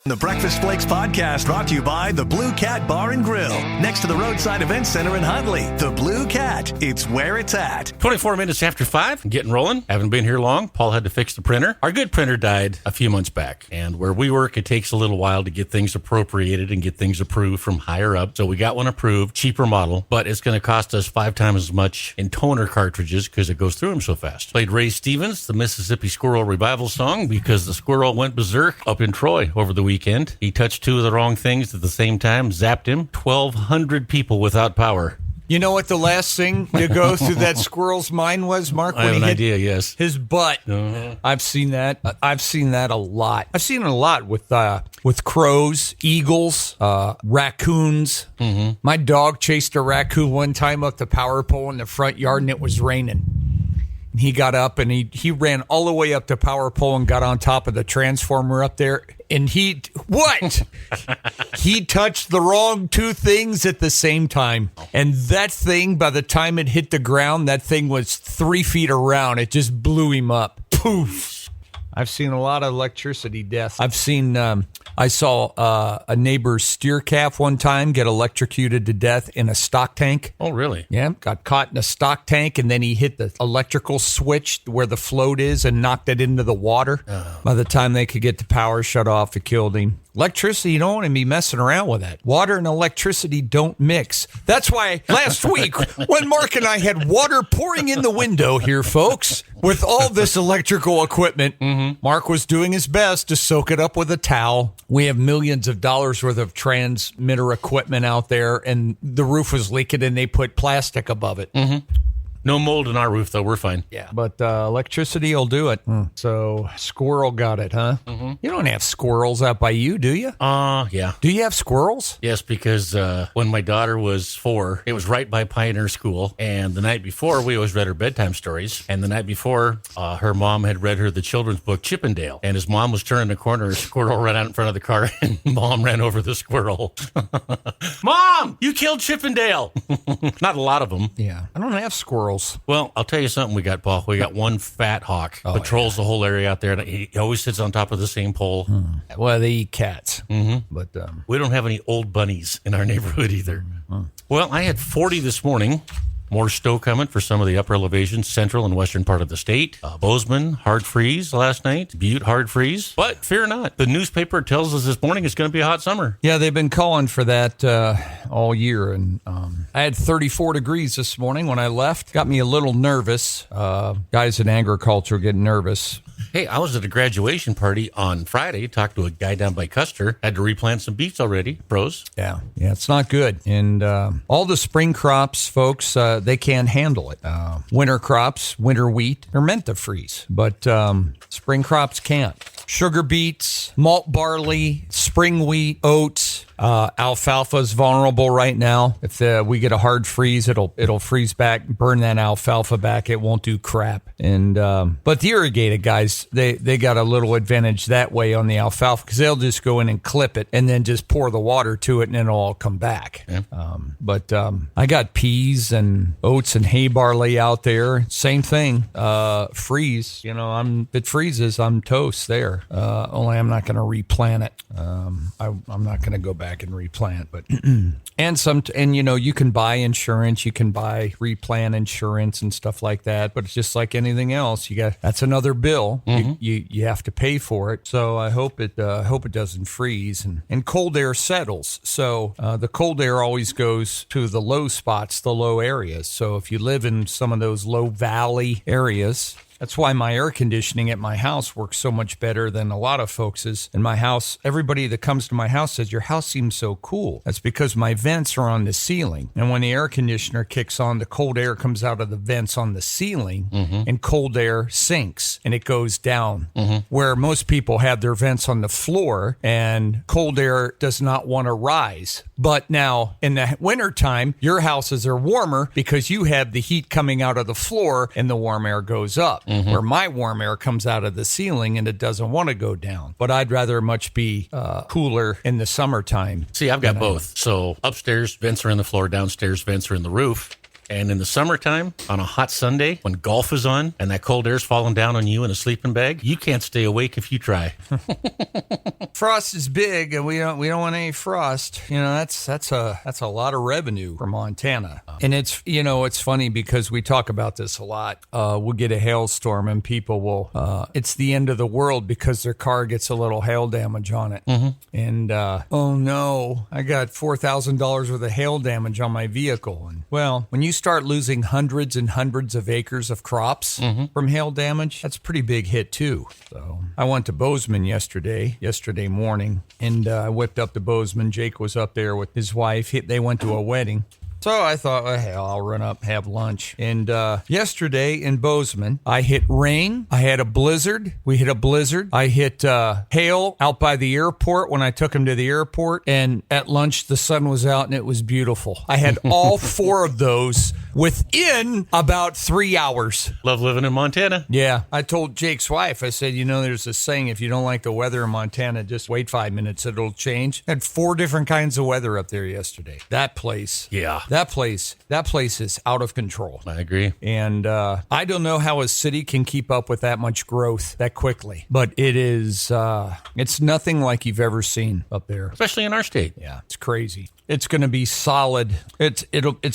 The Breakfast Flakes podcast brought to you by the Blue Cat Bar and Grill, next to the Roadside Event Center in Huntley. The Blue Cat, it's where it's at. 24 minutes after 5, getting rolling. Haven't been here long. Paul had to fix the printer. Our good printer died a few months back, and where we work, it takes a little while to get things appropriated and get things approved from higher up. So we got one approved, cheaper model, but it's going to cost us 5 times as much in toner cartridges because it goes through them so fast. Played Ray Stevens, the Mississippi Squirrel Revival song, because the squirrel went berserk up in Troy over the weekend. He touched 2 of the wrong things at the same time, zapped him. 1,200 people without power. You know what the last thing to go through that squirrel's mind was, Mark? I have an idea, yes. His butt. Uh-huh. I've seen that. I've seen that a lot. I've seen it a lot with crows, eagles, raccoons. Mm-hmm. My dog chased a raccoon one time up the power pole in the front yard, and it was raining. And he got up, and he ran all the way up the power pole and got on top of the transformer up there. And he touched the wrong 2 things at the same time. And that thing, by the time it hit the ground, that thing was 3 feet around. It just blew him up. Poof. I've seen a lot of electricity deaths. I saw a neighbor's steer calf one time get electrocuted to death in a stock tank. Oh, really? Yeah, got caught in a stock tank, and then he hit the electrical switch where the float is and knocked it into the water. By the time they could get the power shut off, it killed him. Electricity, you don't want to be messing around with that. Water and electricity don't mix. That's why last week, when Mark and I had water pouring in the window here, folks, with all this electrical equipment, Mark was doing his best to soak it up with a towel. We have millions of dollars worth of transmitter equipment out there, and the roof was leaking, and they put plastic above it. Mm-hmm. No mold in our roof, though. We're fine. Yeah. But electricity will do it. So squirrel got it, huh? Mm-hmm. You don't have squirrels out by you, do you? Yeah. Do you have squirrels? Yes, because when my daughter was 4, it was right by Pioneer School. And the night before, we always read her bedtime stories. And the night before, her mom had read her the children's book, Chippendale. And as mom was turning the corner, a squirrel ran out in front of the car, and mom ran over the squirrel. Mom, you killed Chippendale. Not a lot of them. Yeah. I don't have squirrels. Well, I'll tell you something we got, Paul. We got one fat hawk. Patrols the whole area out there. And he always sits on top of the same pole. Well, they eat cats. Mm-hmm. But we don't have any old bunnies in our neighborhood either. Well, I had 40 this morning. More snow coming for some of the upper elevations, central and western part of the state. Bozeman, hard freeze last night. Butte, hard freeze. But fear not. The newspaper tells us this morning it's going to be a hot summer. Yeah, they've been calling for that all year. And I had 34 degrees this morning when I left. Got me a little nervous. Guys in agriculture get nervous. Hey, I was at a graduation party on Friday. Talked to a guy down by Custer. Had to replant some beets already. Pros. Yeah, it's not good. And all the spring crops, folks, they can't handle it. Winter crops, winter wheat, are meant to freeze. But spring crops can't. Sugar beets, malt barley, spring wheat, oats. Alfalfa is vulnerable right now. If we get a hard freeze, it'll freeze back, burn that alfalfa back. It won't do crap. And but the irrigated guys, they got a little advantage that way on the alfalfa because they'll just go in and clip it and then just pour the water to it and it'll all come back. Yeah. But I got peas and oats and hay barley out there. Same thing. Freeze. If it freezes, I'm toast there. Only I'm not going to replant it. I'm not going to go back and replant, but and you can buy insurance, you can buy replant insurance and stuff like that, but it's just like anything else. That's another bill. Mm-hmm. You have to pay for it. So I hope it doesn't freeze and cold air settles. So the cold air always goes to the low spots, the low areas. So if you live in some of those low valley areas, that's why my air conditioning at my house works so much better than a lot of folks'. In my house, everybody that comes to my house says, your house seems so cool. That's because my vents are on the ceiling. And when the air conditioner kicks on, the cold air comes out of the vents on the ceiling, and cold air sinks and it goes down. Where most people have their vents on the floor and cold air does not want to rise. But now in the wintertime, your houses are warmer because you have the heat coming out of the floor and the warm air goes up. Where my warm air comes out of the ceiling and it doesn't want to go down. But I'd rather much be cooler in the summertime. See, I've got both. So upstairs, vents are in the floor. Downstairs, vents are in the roof. And in the summertime, on a hot Sunday, when golf is on and that cold air's falling down on you in a sleeping bag, you can't stay awake if you try. Frost is big, and we don't want any frost. That's a lot of revenue for Montana. And it's funny because we talk about this a lot. We'll get a hailstorm, and people will. It's the end of the world because their car gets a little hail damage on it. Mm-hmm. And oh no, I got $4,000 worth of hail damage on my vehicle. And well, when you start losing hundreds and hundreds of acres of crops from hail damage, that's a pretty big hit too. So I went to Bozeman yesterday morning, and I whipped up to Bozeman. Jake was up there with his wife. They went to a wedding. So I thought, well, hey, I'll run up, have lunch. And yesterday in Bozeman, I hit rain. I had a blizzard. We hit a blizzard. I hit hail out by the airport when I took him to the airport. And at lunch, the sun was out and it was beautiful. I had all four of those within about 3 hours. Love living in Montana. Yeah. I told Jake's wife, I said, there's this saying, if you don't like the weather in Montana, just wait 5 minutes. It'll change. Had 4 different kinds of weather up there yesterday. That place. Yeah. That place is out of control. I agree. And I don't know how a city can keep up with that much growth that quickly, but it's nothing like you've ever seen up there. Especially in our state. Yeah, it's crazy. It's going to be solid. It's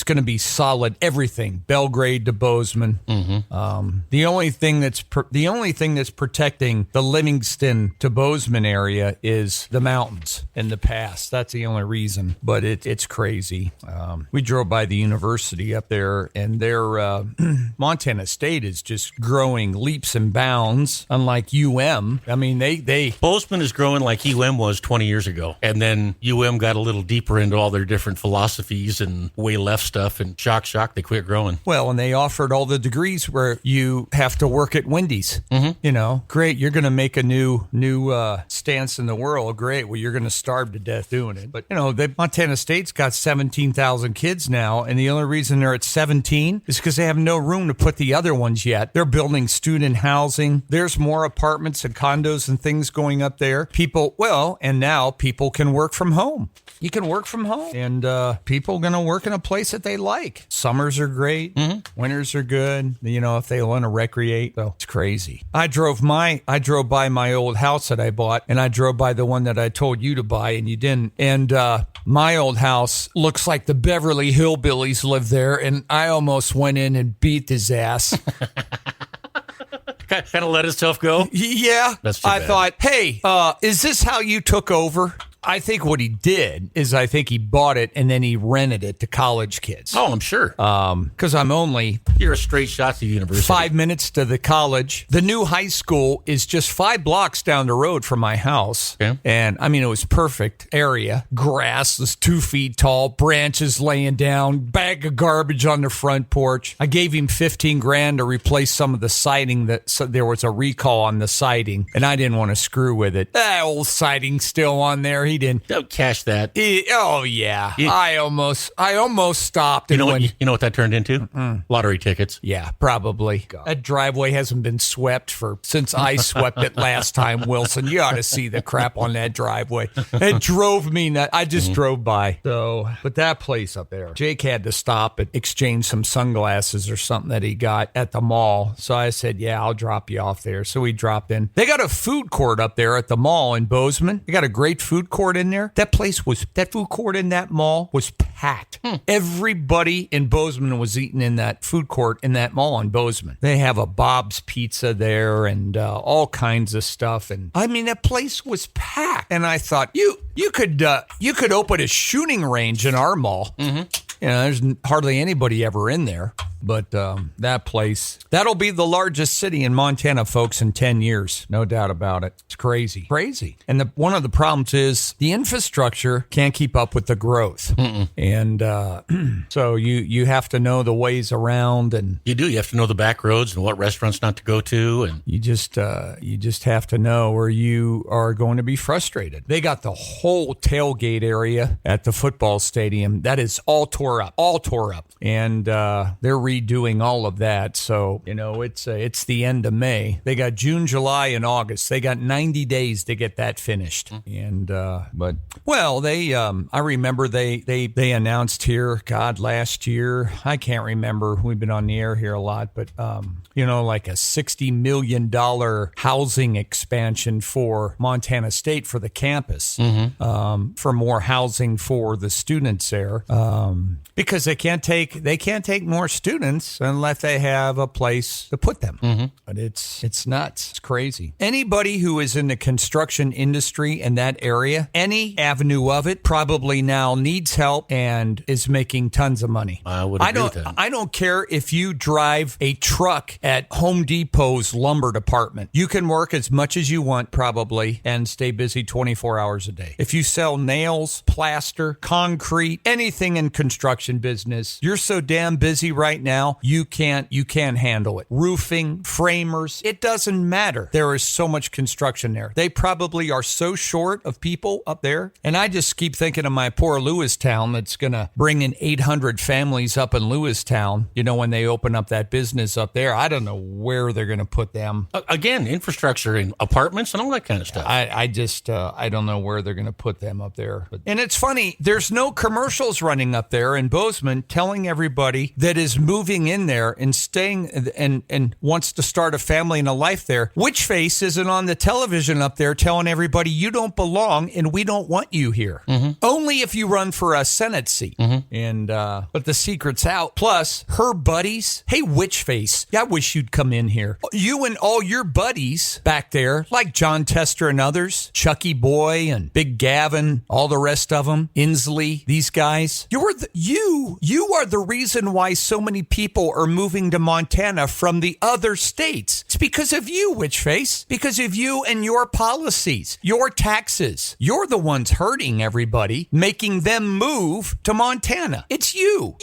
going to be solid. Everything, Belgrade to Bozeman. Mm-hmm. The only thing that's protecting the Livingston to Bozeman area is the mountains and the pass. That's the only reason. But it's crazy. We drove by the university up there, and their Montana State is just growing leaps and bounds. Unlike UM, I mean they Bozeman is growing like UM was 20 years ago, and then UM got a little deeper into all their different philosophies and way left stuff, and shock, they quit growing. Well, and they offered all the degrees where you have to work at Wendy's. Mm-hmm. Great, you're going to make a new stance in the world. Great, well, you're going to starve to death doing it. But, the Montana State's got 17,000 kids now, and the only reason they're at 17 is because they have no room to put the other ones yet. They're building student housing. There's more apartments and condos and things going up there. And now people can work from home. You can work from home, and people going to work in a place that they like. Summers are great. Mm-hmm. Winters are good. If they want to recreate, so it's crazy. I drove by my old house that I bought, and I drove by the one that I told you to buy, and you didn't. And my old house looks like the Beverly Hillbillies live there, and I almost went in and beat his ass. Kind of let himself go? Yeah. That's too bad. I thought, hey, is this how you took over? I think what he did is he bought it and then he rented it to college kids. Oh, I'm sure. Because You're a straight shot to university. 5 minutes to the college. The new high school is just 5 blocks down the road from my house. Okay. And it was perfect area. Grass was 2 feet tall, branches laying down, bag of garbage on the front porch. I gave him $15,000 to replace some of the siding so there was a recall on the siding, and I didn't want to screw with it. That old siding's still on there. He didn't. Don't cash that. Oh yeah. I almost stopped. You know what that turned into? Lottery tickets. Yeah, probably. God. That driveway hasn't been swept since I swept it last time, Wilson. You ought to see the crap on that driveway. It drove me nuts. I just drove by. So, but that place up there, Jake had to stop and exchange some sunglasses or something that he got at the mall. So I said, yeah, I'll drop you off there. So we dropped in. They got a food court up there at the mall in Bozeman. They got a great food court in there. That food court in that mall was packed. Everybody in Bozeman was eating in that food court in that mall in Bozeman. They have a Bob's Pizza there and all kinds of stuff. And that place was packed. And I thought, you could open a shooting range in our mall. Mm-hmm. There's hardly anybody ever in there. But that place, that'll be the largest city in Montana, folks, in 10 years. No doubt about it. It's crazy. Crazy. And one of the problems is the infrastructure can't keep up with the growth. Mm-mm. And so you have to know the ways around. And you do. You have to know the back roads and what restaurants not to go to. And you just have to know where you are going to be frustrated. They got the whole tailgate area at the football stadium. That is all tore up. And they're redoing all of that. So, it's the end of May. They got June, July, and August. They got 90 days to get that finished. And, I remember they announced here, God, last year, I can't remember. We've been on the air here a lot, but, like a $60 million housing expansion for Montana State for the campus, for more housing for the students there, because they can't take more students unless they have a place to put them. But it's nuts. It's crazy. Anybody who is in the construction industry in that area, any avenue of it, probably now needs help and is making tons of money. I would agree with that. I don't care if you drive a truck at Home Depot's lumber department. You can work as much as you want, probably, and stay busy 24 hours a day. If you sell nails, plaster, concrete, anything in construction business, you're so damn busy right now, you can't handle it. Roofing, framers, it doesn't matter. There is so much construction there. They probably are so short of people up there. And I just keep thinking of my poor Lewistown that's going to bring in 800 families up in Lewistown, when they open up that business up there. I don't know where they're going to put them. Again, infrastructure and apartments and all that kind of stuff. I don't know where they're going to put them up there. And it's funny, there's no commercials running up there in Bozeman telling everybody that is moving in there and staying and wants to start a family and a life there. Witchface isn't on the television up there telling everybody you don't belong and we don't want you here. Only if you run for a Senate seat. And but the secret's out. Plus, her buddies, hey, Witchface, I wish you'd come in here. You and all your buddies back there, like John Tester and others, Chucky Boy and Big Gavin, all the rest of them, Inslee, these guys, you are the reason why so many people are moving to Montana from the other states. It's because of you, Witchface, because of you and your policies, your taxes. You're the ones hurting everybody, making them move to Montana. It's you.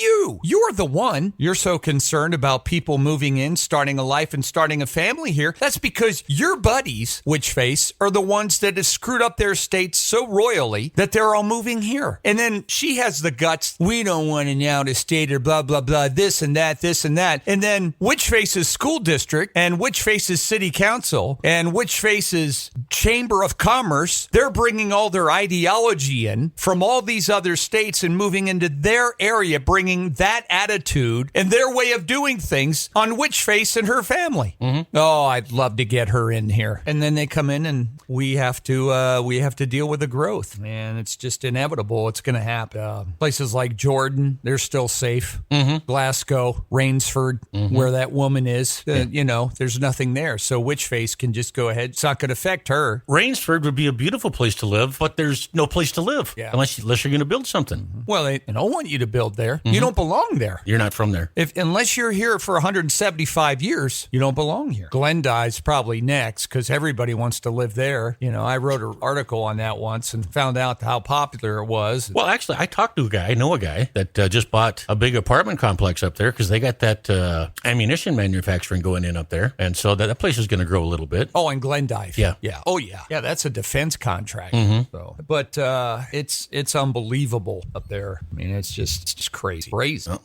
You're the one. You're so concerned about people moving in, starting a life and starting a family here. That's because your buddies, Witchface, are the ones that have screwed up their states so royally that they're all moving here. And then she has the guts. We don't want an out-of-stater, blah, blah, blah, this and that. And then Witchface's school district and Witchface's city council and Witchface's chamber of commerce, they're bringing all their ideology in from all these other states and moving into their area, bringing that attitude and their way of doing things on Witchface and her family. Oh, I'd love to get her in here. And then they come in and we have to deal with the growth. And it's just inevitable. It's going to happen. Places like Jordan, they're still safe. Glasgow, Rainsford, where that woman is, there's nothing there. So Witchface can just go ahead. It's not going to affect her. Rainsford would be a beautiful place to live, but there's no place to live unless you're going to build something. Well, they don't want you to build there. You don't belong there. You're not from there. Unless you're here for 175 years, you don't belong here. Glendive's probably next because everybody wants to live there. I wrote an article on that once and found out how popular it was. Well, actually, I talked to I know a guy that just bought a big apartment complex up there because they got that ammunition manufacturing going in up there. And so that place is going to grow a little bit. Oh, in Glendive. Yeah. Oh, yeah. Yeah, that's a defense contract. So, but it's unbelievable up there. I mean, it's just crazy.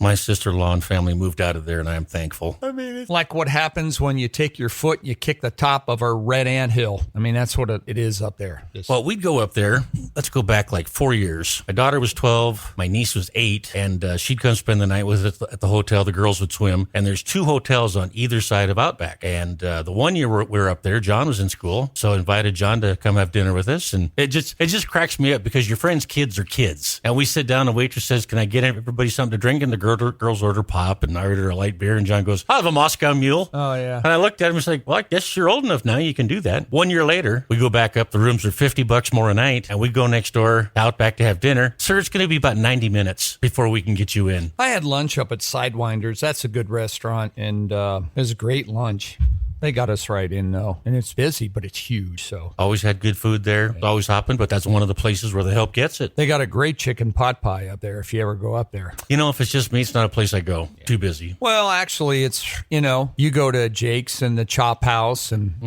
My sister-in-law and family moved out of there, and I am thankful. I mean, it's like what happens when you take your foot and you kick the top of a red anthill. I mean, that's what it is up there. Well, we'd go up there. Let's go back like 4 years. My daughter was 12. My niece was 8. And she'd come spend the night with us at the hotel. The girls would swim. And there's 2 hotels on either side of Outback. And the one year we were up there, John was in school. So I invited John to come have dinner with us. And it just cracks me up because your friends' kids are kids. And we sit down, the waitress says, "Can I get everybody something to drink?" And the girls order pop, and I order a light beer. And John goes, "I'll have a Moscow Mule." Oh, yeah. And I looked at him and was like, "Well, I guess you're old enough now. You can do that." 1 year later, we go back up. The rooms are $50 more a night. And we go next door, Outback to have dinner. Sir, it's going to be about 90 minutes before we can get you in. I had lunch up at Sidewinders. That's a good restaurant. And it was a great lunch. They got us right in, though. And it's busy, but it's huge, so. Always had good food there. Always hopping, but that's one of the places where the help gets it. They got a great chicken pot pie up there if you ever go up there. You know, if it's just me, it's not a place I go. Too busy. Well, actually, it's, you go to Jake's and the Chop House and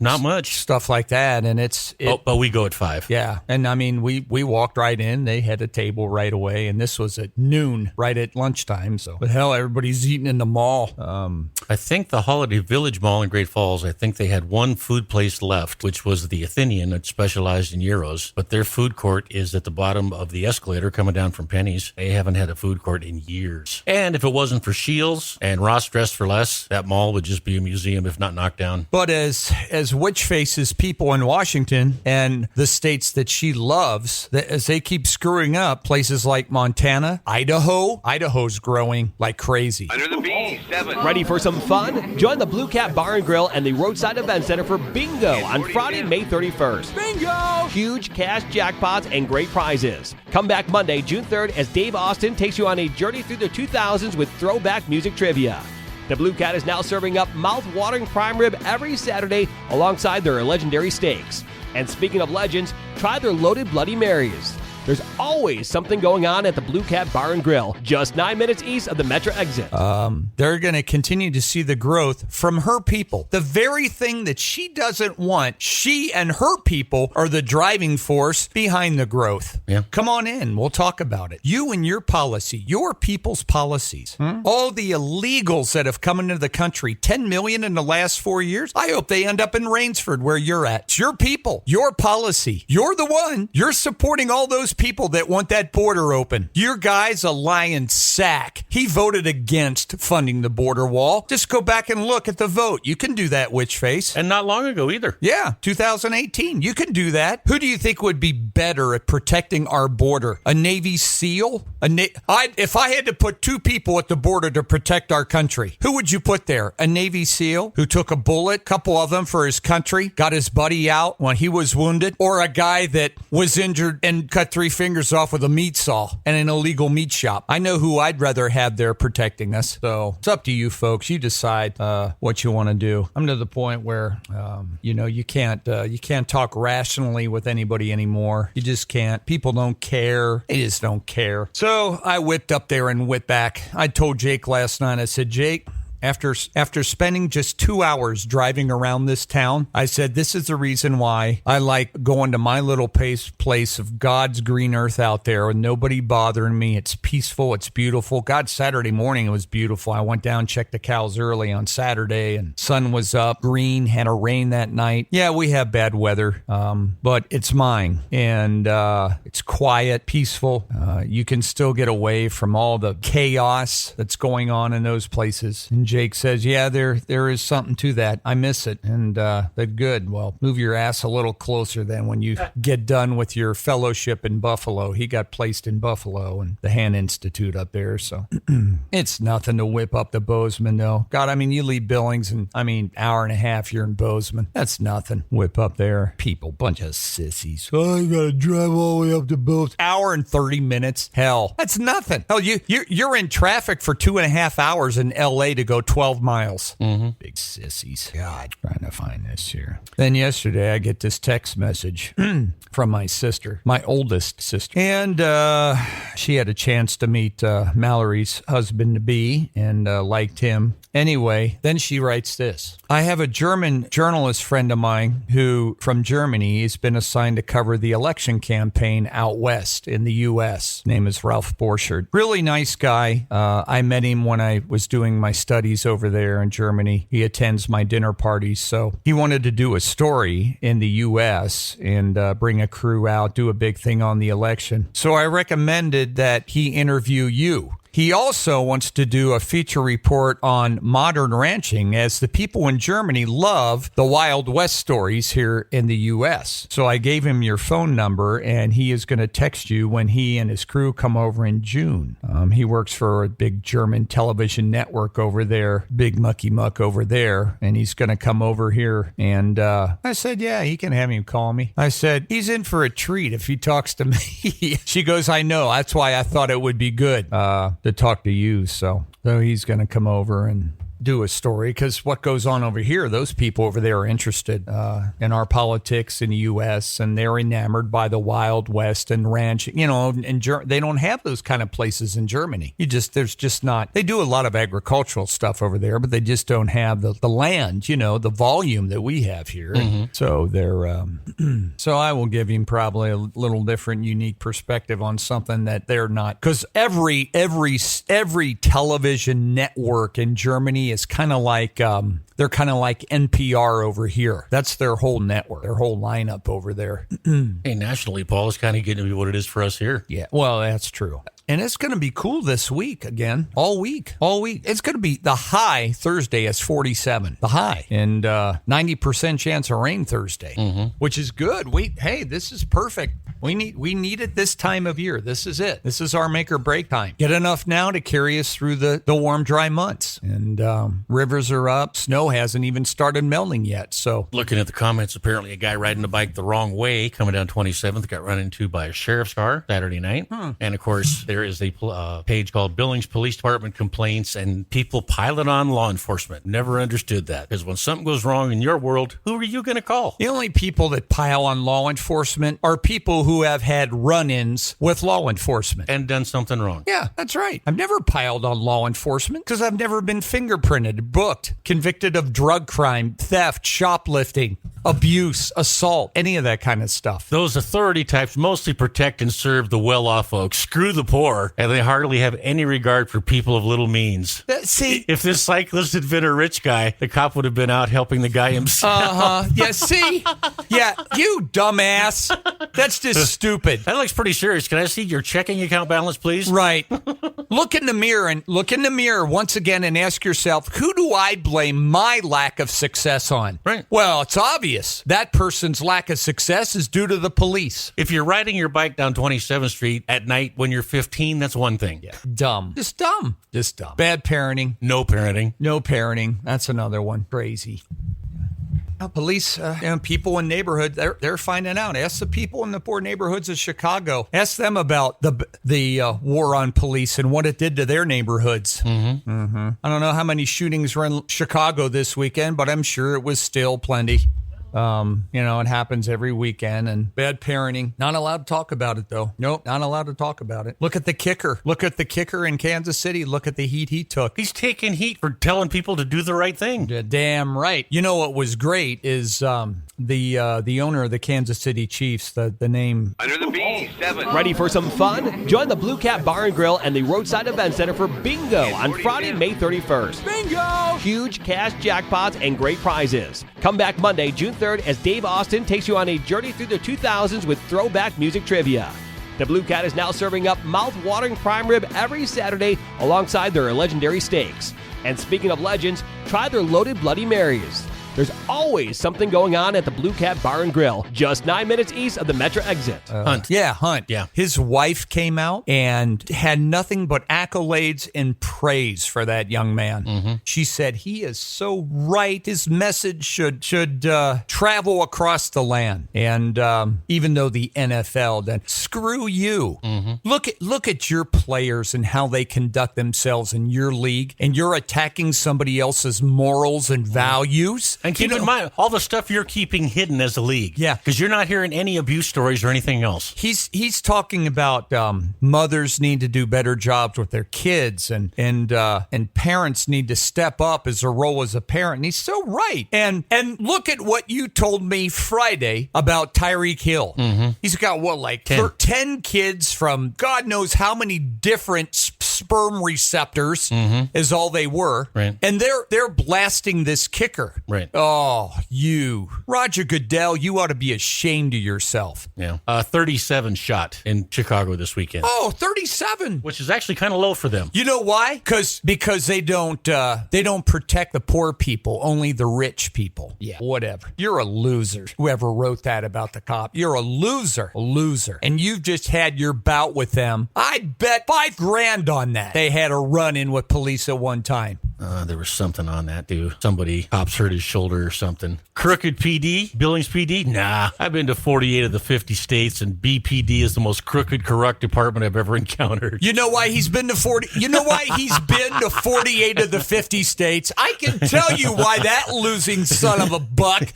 Not much. stuff like that, and But we go at 5. Yeah, and I mean, we walked right in. They had a table right away, and this was at noon, right at lunchtime. So, but hell, everybody's eating in the mall. I think the Holiday Village Mall in Great Falls, I think they had one food place left, which was the Athenian that specialized in gyros. But their food court is at the bottom of the escalator coming down from Penny's. They haven't had a food court in years. And if it wasn't for Shields and Ross Dress for Less, that mall would just be a museum, if not knocked down. But as Witch Face's people in Washington and the states that she loves, as they keep screwing up, places like Montana, Idaho's growing like crazy. Under the B7. Ready for some fun? Join the Blue Cat Bar and Grill and the Roadside Event Center for Bingo on Friday, May 31st. Bingo! Huge cash jackpots and great prizes. Come back Monday, June 3rd, as Dave Austin takes you on a journey through the 2000s with throwback music trivia. The Blue Cat is now serving up mouth-watering prime rib every Saturday alongside their legendary steaks. And speaking of legends, try their loaded Bloody Marys. There's always something going on at the Blue Cat Bar and Grill, just 9 minutes east of the Metro exit. They're going to continue to see the growth from her people. The very thing that she doesn't want, she and her people are the driving force behind the growth. Yeah. Come on in. We'll talk about it. You and your policy, your people's policies. All the illegals that have come into the country, 10 million in the last 4 years. I hope they end up in Rainsford where you're at. It's your people, your policy. You're the one. You're supporting all those people that want that border open. Your guy's a lying sack. He voted against funding the border wall. Just go back and look at the vote. You can do that, Witchface. And not long ago either. Yeah, 2018. You can do that. Who do you think would be better at protecting our border? A Navy SEAL? If I had to put 2 people at the border to protect our country, who would you put there? A Navy SEAL who took a bullet, couple of them for his country, got his buddy out when he was wounded, or a guy that was injured and cut 3 fingers off with a meat saw in an illegal meat shop? I know who I'd rather have there protecting us. So it's up to you folks. You decide what you want to do. I'm to the point where you can't talk rationally with anybody anymore. You just can't. People don't care. They just don't care. So I whipped up there and whipped back. I told Jake last night, I said, Jake, after spending just 2 hours driving around this town, I said, this is the reason why I like going to my little place of God's green earth out there with nobody bothering me. It's peaceful. It's beautiful. God, Saturday morning, it was beautiful. I went down, checked the cows early on Saturday, and sun was up, green, had a rain that night. Yeah, we have bad weather, but it's mine, and it's quiet, peaceful. You can still get away from all the chaos that's going on in those places. And Jake says, yeah, there is something to that. I miss it. And they're good. Well, move your ass a little closer then when you get done with your fellowship in Buffalo. He got placed in Buffalo and the Han Institute up there. So it's nothing to whip up the Bozeman, though. God, I mean, you leave Billings and, hour and a half, you're in Bozeman. That's nothing. Whip up there. People, bunch of sissies. Oh, I got to drive all the way up to Bozeman. Hour and 30 minutes. Hell, that's nothing. Hell, you're in traffic for 2.5 hours in L.A. to go 12 miles. Mm-hmm. Big sissies. God, trying to find this here. Then yesterday, I get this text message from my sister, my oldest sister. And she had a chance to meet Mallory's husband-to-be and liked him. Anyway, then she writes this. I have a German journalist friend of mine who, from Germany, has been assigned to cover the election campaign out west in the U.S. His name is Ralph Borchardt. Really nice guy. I met him when I was doing my studies over there in Germany. He attends my dinner parties, so he wanted to do a story in the U.S. and bring a crew out, do a big thing on the election. So I recommended that he interview you. He also wants to do a feature report on modern ranching, as the people in Germany love the Wild West stories here in the U.S. So I gave him your phone number, and he is going to text you when he and his crew come over in June. He works for a big German television network over there, big mucky muck over there, and he's going to come over here. And I said, yeah, he can have him call me. I said, he's in for a treat if he talks to me. She goes, I know. That's why I thought it would be good to talk to you. So he's going to come over and do a story because what goes on over here, those people over there are interested in our politics in the U.S. and they're enamored by the Wild West and ranch. You know, and they don't have those kind of places in Germany. There's just not. They do a lot of agricultural stuff over there, but they just don't have the land. You know, the volume that we have here. Mm-hmm. So they're. So I will give him probably a little different, unique perspective on something that they're not. Because every television network in Germany is kind of like they're kind of like NPR over here. That's their whole network, their whole lineup over there. Hey, nationally, Paul, is kind of getting to be what it is for us here. Yeah, well, that's true. And it's going to be cool this week again, all week. It's going to be the high Thursday is 47, the high, and 90% chance of rain Thursday, which is good. Hey, this is perfect. We need it this time of year. This is it. This is our make or break time. Get enough now to carry us through the warm, dry months. And rivers are up. Snow hasn't even started melting yet. So looking at the comments, apparently a guy riding a bike the wrong way coming down 27th got run into by a sheriff's car Saturday night. And of course, there is a page called Billings Police Department Complaints, and people pile it on law enforcement. Never understood that, because when something goes wrong in your world, who are you going to call? The only people that pile on law enforcement are people who have had run-ins with law enforcement. And done something wrong. Yeah, that's right. I've never piled on law enforcement because I've never been fingerprinted, booked, convicted of drug crime, theft, shoplifting, abuse, assault, any of that kind of stuff. Those authority types mostly protect and serve the well-off folks. Screw the poor, and they hardly have any regard for people of little means. See, if this cyclist had been a rich guy, the cop would have been out helping the guy himself. Yeah, see? Yeah, you dumbass. That's just stupid. That looks pretty serious. Can I see your checking account balance, please? Right. Look in the mirror once again and ask yourself, who do I blame my lack of success on? Right. Well, it's obvious. That person's lack of success is due to the police. If you're riding your bike down 27th Street at night when you're 15, that's one thing. Yeah. Dumb. Just dumb. Bad parenting. No parenting. That's another one. Crazy. Police and people in neighborhoods, they're finding out. Ask the people in the poor neighborhoods of Chicago. Ask them about the war on police and what it did to their neighborhoods. I don't know how many shootings were in Chicago this weekend, but I'm sure it was still plenty. It happens every weekend, and bad parenting. Not allowed to talk about it, though. Nope, not allowed to talk about it. Look at the kicker. Look at the kicker in Kansas City. Look at the heat he took. He's taking heat for telling people to do the right thing. Yeah, damn right. You know what was great is the owner of the Kansas City Chiefs, the name. Under the B7. Ready for some fun? Join the Blue Cat Bar and Grill and the Roadside Event Center for Bingo on Friday, May 31st. Bingo! Huge cash jackpots and great prizes. Come back Monday, June 3rd, as Dave Austin takes you on a journey through the 2000s with throwback music trivia. The Blue Cat is now serving up mouth-watering prime rib every Saturday alongside their legendary steaks. And speaking of legends, try their loaded Bloody Marys. There's always something going on at the Blue Cat Bar and Grill, just 9 minutes east of the Metro exit. Hunt. Yeah, Hunt. Yeah. His wife came out and had nothing but accolades and praise for that young man. She said, he is so right. His message should travel across the land. And even though the NFL, then screw you. Look at your players and how they conduct themselves in your league, and you're attacking somebody else's morals and values. And keep in mind, all the stuff you're keeping hidden as a league. Yeah. Because you're not hearing any abuse stories or anything else. He's talking about mothers need to do better jobs with their kids, and parents need to step up as a role as a parent. And he's so right. And look at what you told me Friday about Tyreek Hill. He's got 10 kids from God knows how many different sperm receptors is all they were. Right. And they're blasting this kicker. Right. Oh, Roger Goodell, you ought to be ashamed of yourself. Yeah. 37 shot in Chicago this weekend. Oh, 37. Which is actually kind of low for them. You know why? Because they don't protect the poor people, only the rich people. Yeah, whatever. You're a loser. Whoever wrote that about the cop, you're a loser. A loser. And you've just had your bout with them. I'd bet $5,000 on that. They had a run-in with police at one time. There was something on that, too. Somebody, cops hurt his shoulder or something. Crooked PD? Billings PD? Nah. I've been to 48 of the 50 states, and BPD is the most crooked, corrupt department I've ever encountered. You know why he's been to 40? You know why he's been to 48 of the 50 states? I can tell you why that losing son of a buck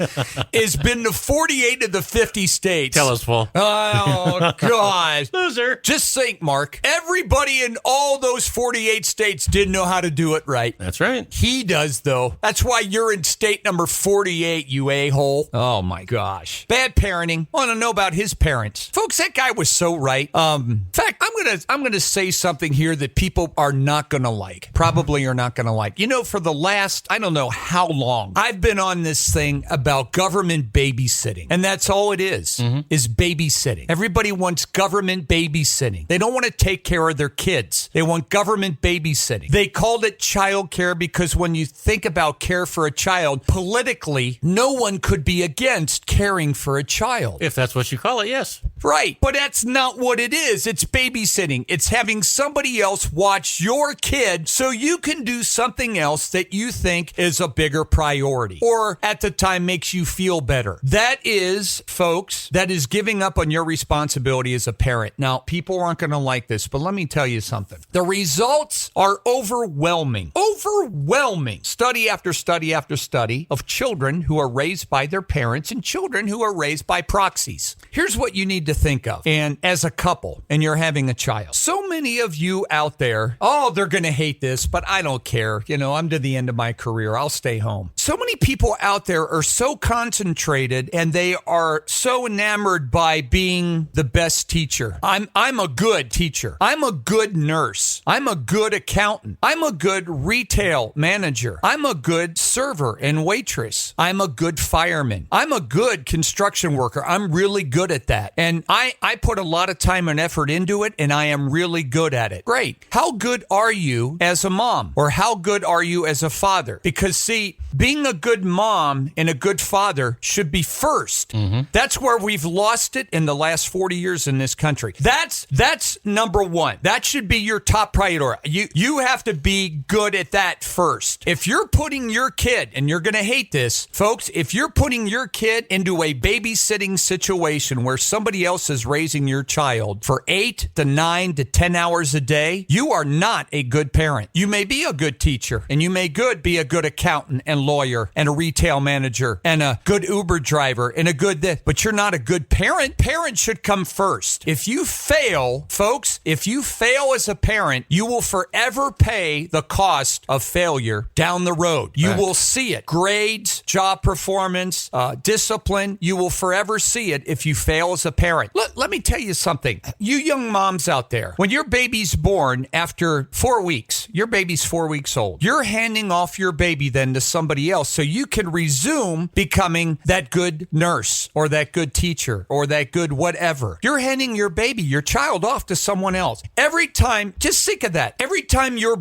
has been to 48 of the 50 states. Tell us, Paul. Oh, God. Loser. Just think, Mark. Everybody in all those 48 states didn't know how to do it right. That's right. He does, though. That's why you're in state number 48, you a-hole. Oh, my gosh. Bad parenting. Want to know about his parents. Folks, that guy was so right. In fact, I'm gonna say something here that people are not going to like. Probably are not going to like. You know, for the last, I don't know how long, I've been on this thing about government babysitting. And that's all it is babysitting. Everybody wants government babysitting. They don't want to take care of their kids. They want government babysitting. They called it child care because when you think about care for a child, politically, no one could be against caring for a child. If that's what you call it, yes. Right. But that's not what it is. It's babysitting. It's having somebody else watch your kid so you can do something else that you think is a bigger priority or at the time makes you feel better. That is, folks, that is giving up on your responsibility as a parent. Now, people aren't going to like this, but let me tell you something. The results are overwhelming. Overwhelming. Study after study after study of children who are raised by their parents and children who are raised by proxies. Here's what you need to think of. And as a couple, and you're having a child. So many of you out there, they're going to hate this, but I don't care. You know, I'm to the end of my career. I'll stay home. So many people out there are so concentrated and they are so enamored by being the best teacher. I'm a good teacher. I'm a good nurse. I'm a good accountant. I'm a good retail manager. I'm a good server and waitress. I'm a good fireman. I'm a good construction worker. I'm really good at that. And I put a lot of time and effort into it, and I am really good at it. Great. How good are you as a mom? Or how good are you as a father? Because, see, being a good mom and a good father should be first. That's where we've lost it in the last 40 years in this country. That's number one. That should be your top priority. You have to be good at that first. If you're putting your kid, and you're going to hate this, folks, if you're putting your kid into a babysitting situation where somebody else is raising your child for 8 to 9 to 10 hours a day, you are not a good parent. You may be a good teacher, and you may be a good accountant and lawyer and a retail manager and a good Uber driver and a good this, but you're not a good parent. Parents should come first. If you fail, folks, if you fail as a parent, you will forever pay the cost of failure down the road. You will see it. Grades, job performance, discipline, you will forever see it if you fail as a parent. Let me tell you something. You young moms out there, when your baby's born after 4 weeks, your baby's 4 weeks old, you're handing off your baby then to somebody else so you can resume becoming that good nurse or that good teacher or that good whatever. You're handing your baby, your child off to someone else. Every time, just think of that. Every time your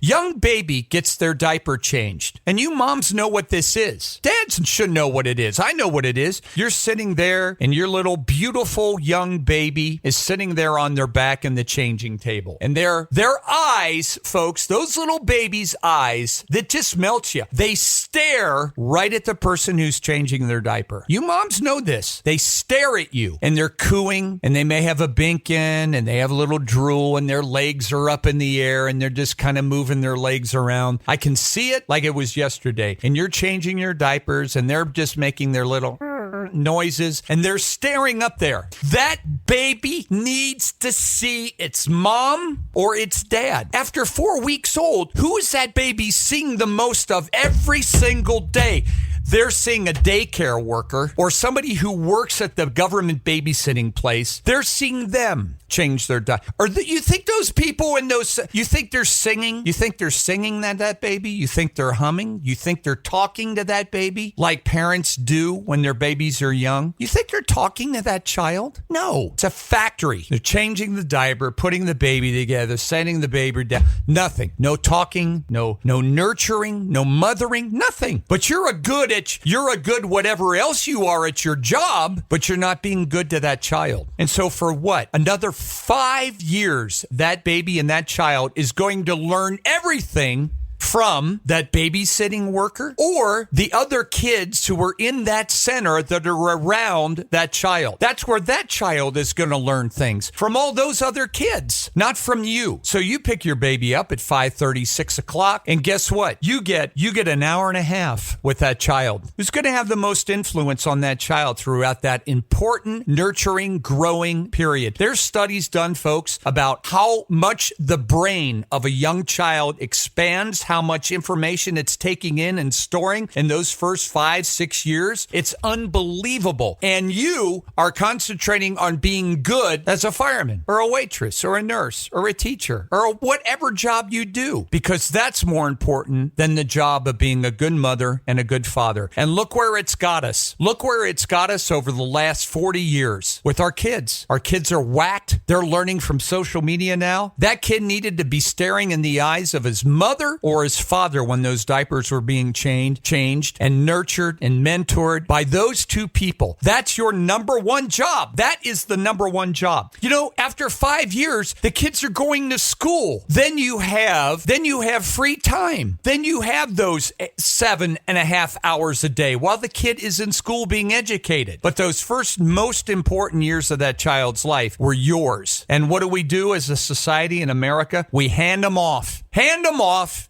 young baby gets their diaper changed, and you moms know what this is. Dads should know what it is. I know what it is. You're sitting there and your little beautiful young baby is sitting there on their back in the changing table. And their eyes, folks, those little babies' eyes that just melt you, they stare right at the person who's changing their diaper. You moms know this. They stare at you and they're cooing and they may have a bink in and they have a little drool and their legs are up in the air and they're just kind of moving their legs around. I can see it like it was yesterday. And you're changing your diapers and they're just making their little noises and they're staring up there. That baby needs to see its mom or its dad. After 4 weeks old, who is that baby seeing the most of every single day? They're seeing a daycare worker or somebody who works at the government babysitting place. They're seeing them change their diet. Or you think those people in those, you think they're singing? You think they're singing that baby? You think they're humming? You think they're talking to that baby like parents do when their babies are young? You think they're talking to that child? No, it's a factory. They're changing the diaper, putting the baby together, setting the baby down. Nothing. No talking, no nurturing, no mothering, nothing. But you're a good whatever else you are at your job, but you're not being good to that child. And so for what? Another 5 years, that baby and that child is going to learn everything from that babysitting worker or the other kids who are in that center that are around that child. That's where that child is going to learn things from all those other kids, not from you. So you pick your baby up at 5:30, 6 o'clock, and guess what? You get an hour and a half with that child who's going to have the most influence on that child throughout that important, nurturing, growing period. There's studies done, folks, about how much the brain of a young child expands, how much information it's taking in and storing in those first 5-6 years. It's unbelievable. And you are concentrating on being good as a fireman or a waitress or a nurse or a teacher or whatever job you do, because that's more important than the job of being a good mother and a good father. And look where it's got us. Look where it's got us over the last 40 years with our kids. Our kids are whacked. They're learning from social media now. That kid needed to be staring in the eyes of his mother or his father when those diapers were being changed and nurtured and mentored by those two people. That's your number one job. That is the number one job. You know, after 5 years, the kids are going to school. Then you have free time. Then you have those 7.5 hours a day while the kid is in school being educated. But those first most important years of that child's life were yours. And what do we do as a society in America? We hand them off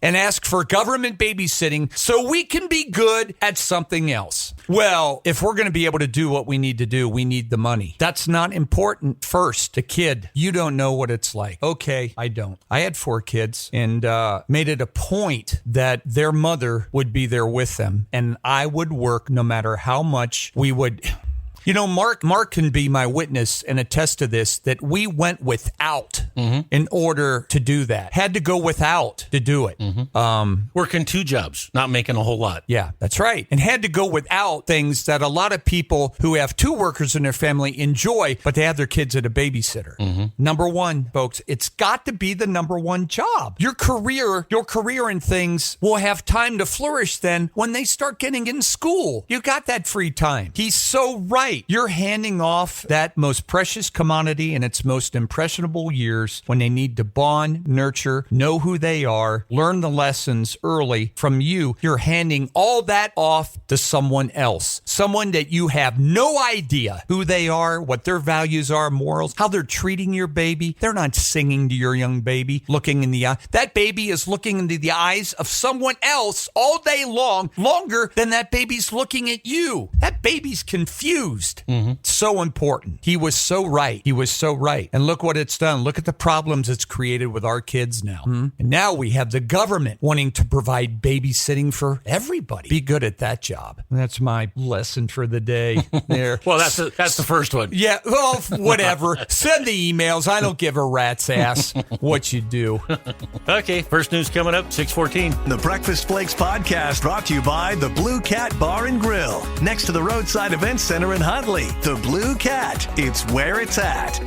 and ask for government babysitting so we can be good at something else. Well, if we're going to be able to do what we need to do, we need the money. That's not important first. The kid, you don't know what it's like. Okay, I don't. I had 4 kids and made it a point that their mother would be there with them. And I would work no matter how much we would... You know, Mark can be my witness and attest to this, that we went without in order to do that. Had to go without to do it. Working 2 jobs, not making a whole lot. Yeah, that's right. And had to go without things that a lot of people who have 2 workers in their family enjoy, but they have their kids at a babysitter. Number one, folks, it's got to be the number one job. Your career in things will have time to flourish then when they start getting in school. You got that free time. He's so right. You're handing off that most precious commodity in its most impressionable years when they need to bond, nurture, know who they are, learn the lessons early from you. You're handing all that off to someone else, someone that you have no idea who they are, what their values are, morals, how they're treating your baby. They're not singing to your young baby, looking in the eye. That baby is looking into the eyes of someone else all day long, longer than that baby's looking at you. That baby's confused. So important. He was so right. And look what it's done. Look at the problems it's created with our kids now. And now we have the government wanting to provide babysitting for everybody. Be good at that job. That's my lesson for the day there. Well, that's the first one. Yeah, well, whatever. Send the emails. I don't give a rat's ass what you do. Okay, first news coming up, 6:14. The Breakfast Flakes podcast brought to you by the Blue Cat Bar and Grill, next to the Roadside Events Center in Huntley. The Blue Cat, it's where it's at.